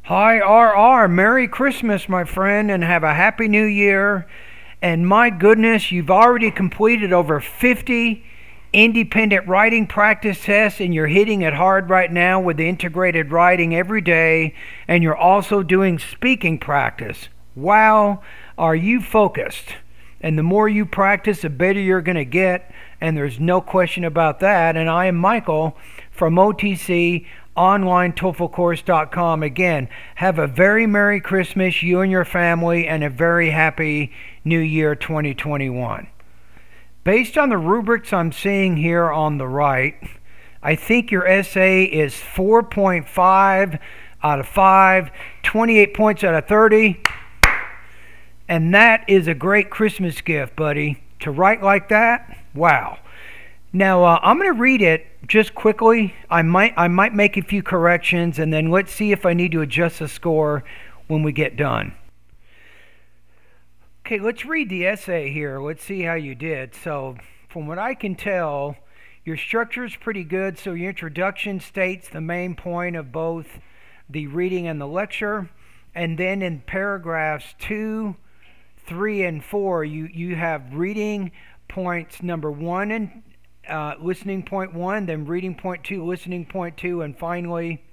Hi, RR. Merry Christmas, my friend, and have a Happy New Year. And my goodness, you've already completed over 50 independent writing practice tests, and you're hitting it hard right now with the integrated writing every day, and you're also doing speaking practice. Wow, are you focused? And the more you practice, the better you're going to get, and there's no question about that. And I am Michael from OTC OnlineTOEFLcourse.com. Again, have a very Merry Christmas, you and your family, and a very Happy New Year 2021. Based on the rubrics I'm seeing here on the right, I think your essay is 4.5 out of 5, 28 points out of 30, and that is a great Christmas gift, buddy. To write like that, wow. Now, I'm going to read it just quickly. I might make a few corrections, and then let's see if I need to adjust the score when we get done. Okay, let's read the essay here. Let's see how you did. So, from what I can tell, your structure is pretty good. So, your introduction states the main point of both the reading and the lecture. And then in paragraphs 2, 3, and 4, you have reading points number 1 and listening point 1, then reading point 2, listening point 2, and finally,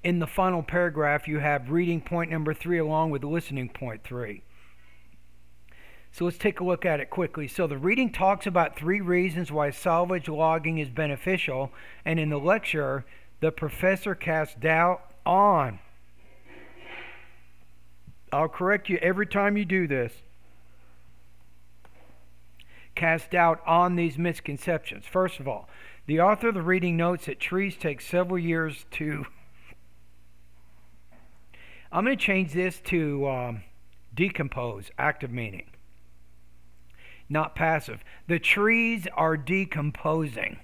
in the final paragraph, you have reading point number 3 along with listening point 3. So let's take a look at it quickly. So the reading talks about 3 reasons why salvage logging is beneficial, and in the lecture, the professor casts doubt on. I'll correct you every time you do this. Cast doubt on these misconceptions. First of all, the author of the reading notes that trees take several years to... I'm going to change this to decompose, active meaning, not passive. The trees are decomposing.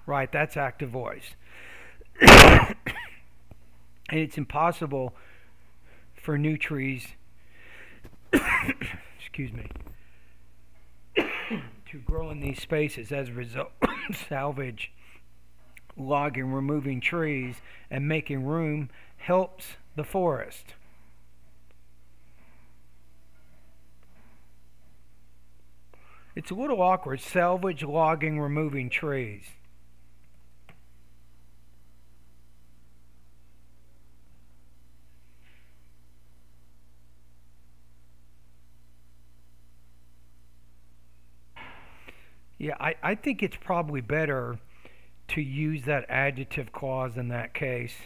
Right, that's active voice. And it's impossible for new trees, excuse me, to grow in these spaces. As a result, salvage logging, removing trees, and making room helps the forest. It's a little awkward. Salvage logging, removing trees. Yeah, I think it's probably better to use that adjective clause in that case.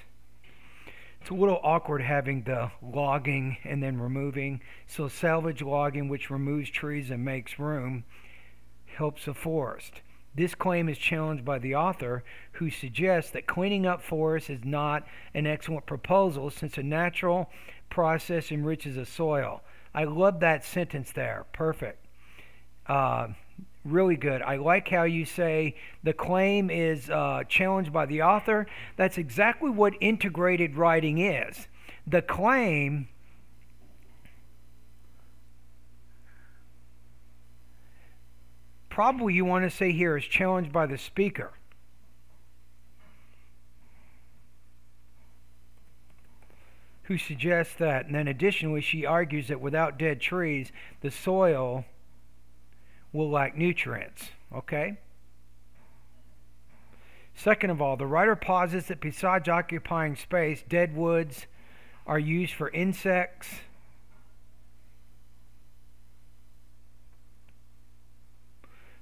It's a little awkward having the logging and then removing. So salvage logging, which removes trees and makes room, helps the forest. This claim is challenged by the author, who suggests that cleaning up forests is not an excellent proposal since a natural process enriches the soil. I love that sentence there. Perfect. Really good. I like how you say the claim is challenged by the author. That's exactly what integrated writing is. The claim probably you want to say here is challenged by the speaker. Who suggests that. And then additionally, she argues that without dead trees, the soil will lack nutrients. Okay? Second of all, the writer posits that besides occupying space, dead woods are used for insects,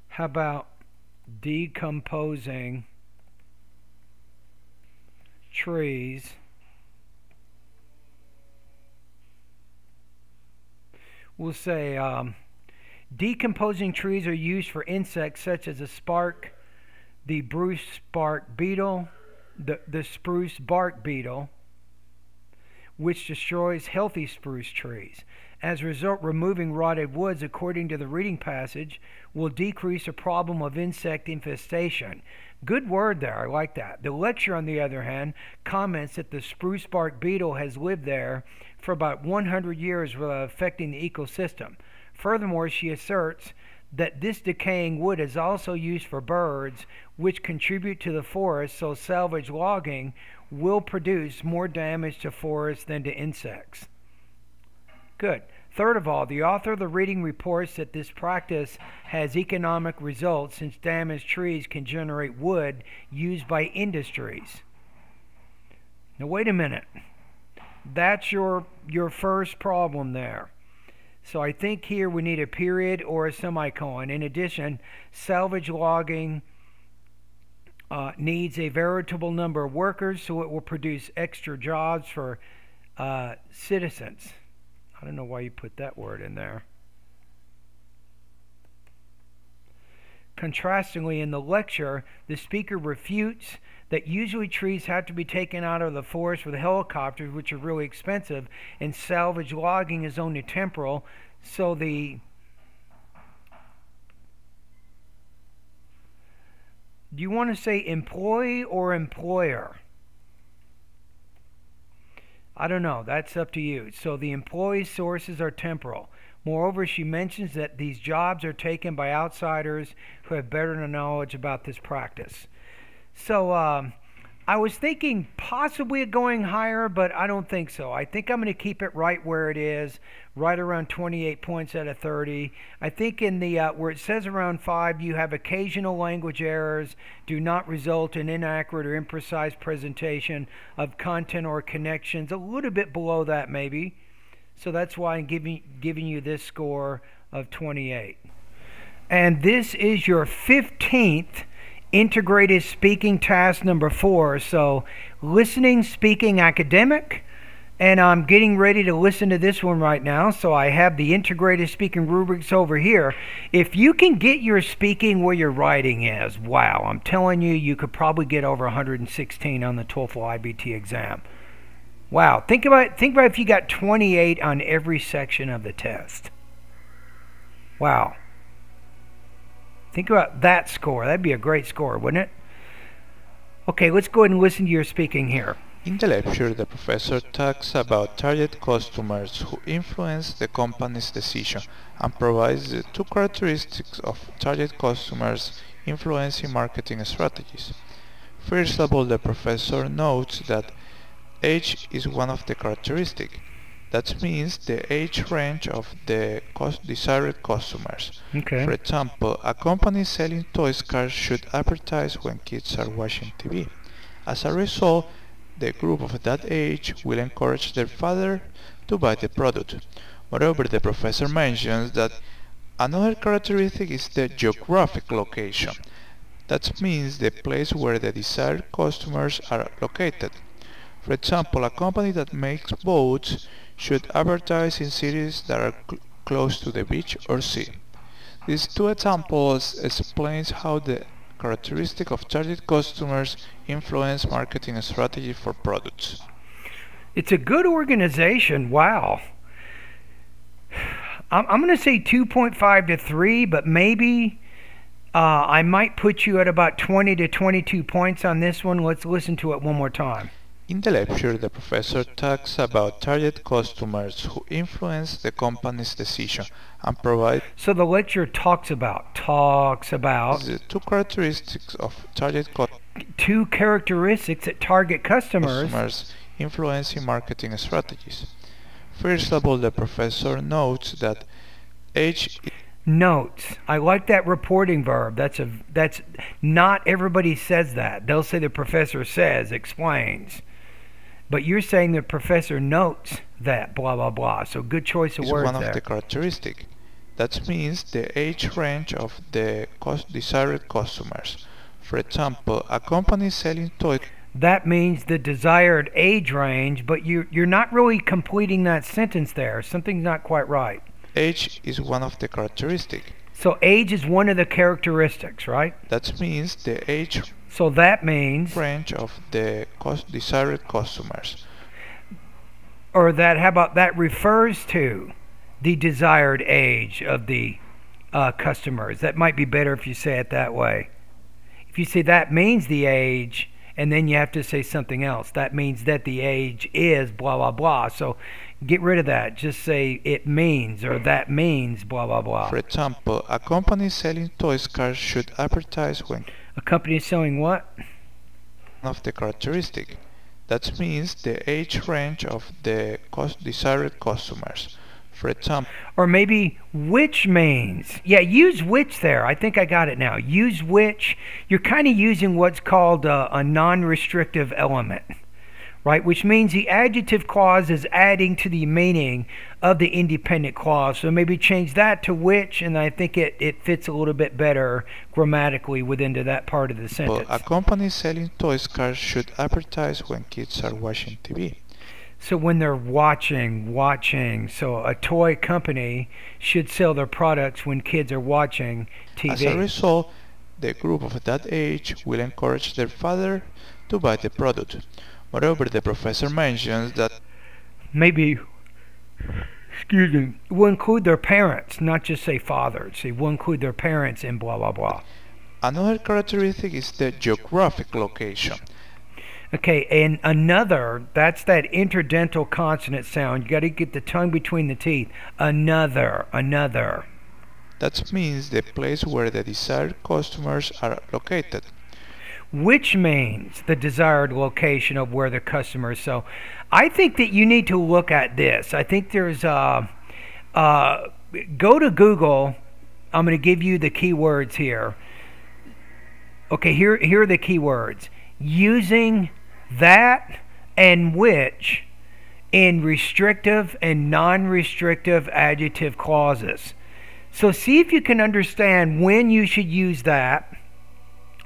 how about decomposing trees? We'll say decomposing trees are used for insects such as the spark, the spruce bark beetle, the spruce bark beetle, which destroys healthy spruce trees. As a result, removing rotted woods, according to the reading passage, will decrease the problem of insect infestation. Good word there. I like that. The lecture, on the other hand, comments that the spruce bark beetle has lived there for about 100 years without affecting the ecosystem. Furthermore, she asserts that this decaying wood is also used for birds, which contribute to the forest, so salvage logging will produce more damage to forests than to insects. Good. Third of all, the author of the reading reports that this practice has economic results since damaged trees can generate wood used by industries. Now wait a minute. That's your first problem there. So I think here we need a period or a semicolon. In addition, salvage logging needs a veritable number of workers, so it will produce extra jobs for citizens. I don't know why you put that word in there. Contrastingly, in the lecture, the speaker refutes that usually trees have to be taken out of the forest with helicopters, which are really expensive, and salvage logging is only temporal. So do you want to say employee or employer? I don't know. That's up to you. So the employee sources are temporal. Moreover, she mentions that these jobs are taken by outsiders who have better knowledge about this practice. So I was thinking possibly of going higher, but I don't think so. I think I'm going to keep it right where it is, right around 28 points out of 30. I think in the where it says around 5, you have occasional language errors, do not result in inaccurate or imprecise presentation of content or connections. A little bit below that maybe. So that's why I'm giving you this score of 28. And this is your 15th integrated speaking task number 4. So listening, speaking, academic. And I'm getting ready to listen to this one right now. So I have the integrated speaking rubrics over here. If you can get your speaking where your writing is, wow, I'm telling you, you could probably get over 116 on the TOEFL IBT exam. Wow, think about if you got 28 on every section of the test. Wow. Think about that score. That'd be a great score, wouldn't it? Okay, let's go ahead and listen to your speaking here. In the lecture, the professor talks about target customers who influence the company's decision and provides the 2 characteristics of target customers influencing marketing strategies. First of all, the professor notes that age is one of the characteristics. That means the age range of the desired customers. Okay. For example, a company selling toy cars should advertise when kids are watching TV. As a result, the group of that age will encourage their father to buy the product. Moreover, the professor mentions that another characteristic is the geographic location. That means the place where the desired customers are located. For example, a company that makes boats should advertise in cities that are close to the beach or sea. These 2 examples explains how the characteristic of target customers influence marketing strategy for products. It's a good organization. Wow. I'm going to say 2.5 to 3, but maybe I might put you at about 20 to 22 points on this one. Let's listen to it one more time. In the lecture, the professor talks about target customers who influence the company's decision and provide. So the lecture talks about the 2 characteristics of target 2 characteristics that target customers influencing marketing strategies. First of all, the professor notes that age. Notes. I like that reporting verb. That's not everybody says that. They'll say the professor says, explains. But you're saying the professor notes that, blah, blah, blah. So good choice of words there. Is one of the characteristics. That means the age range of the desired customers. For example, a company selling toys. That means the desired age range, but you're not really completing that sentence there. Something's not quite right. Age is one of the characteristics. So age is one of the characteristics, right? That means the age. So that means range of the desired customers. Or that, how about that refers to the desired age of the customers. That might be better if you say it that way. If you say that means the age, and then you have to say something else. That means that the age is blah, blah, blah. So get rid of that. Just say it means, or that means blah, blah, blah. For example, a company selling toy cars should advertise when. A company selling what? One of the characteristics. That means the age range of the desired customers. For example, Or maybe which means. Yeah, use which there. I think I got it now. Use which. You're kind of using what's called a non-restrictive element, right? Which means the adjective clause is adding to the meaning of the independent clause. So maybe change that to which, and I think it fits a little bit better grammatically within that part of the sentence. a company selling toy cars should advertise when kids are watching TV. So when they're watching. So a toy company should sell their products when kids are watching TV. As a result, the group of that age will encourage their father to buy the product. Moreover, the professor mentions that maybe, will include their parents, not just say fathers. It will include their parents in blah, blah, blah. Another characteristic is the geographic location. Okay, and another, that's that interdental consonant sound. You got to get the tongue between the teeth. Another. That means the place where the desired customers are located. Which means the desired location of where the customer is. So I think that you need to look at this. I think there's go to Google. I'm going to give you the keywords here. Okay, here are the keywords. Using that and which in restrictive and non-restrictive adjective clauses. So see if you can understand when you should use that,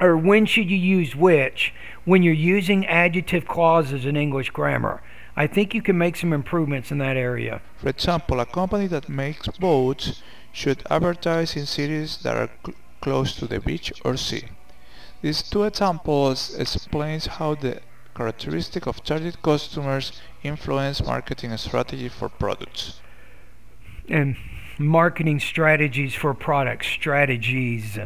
or when should you use which when you're using adjective clauses in English grammar. I think you can make some improvements in that area. For example, a company that makes boats should advertise in cities that are close to the beach or sea. These two examples explains how the characteristic of target customers influence marketing strategy for products. And marketing strategies for products, strategies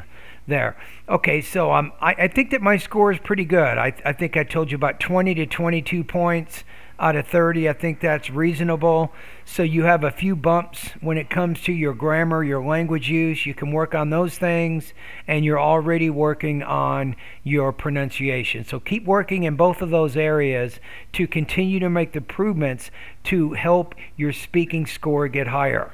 there. Okay, so I think that my score is pretty good. I think I told you about 20 to 22 points out of 30. I think that's reasonable. So you have a few bumps when it comes to your grammar, your language use. You can work on those things, and you're already working on your pronunciation. So keep working in both of those areas to continue to make the improvements to help your speaking score get higher.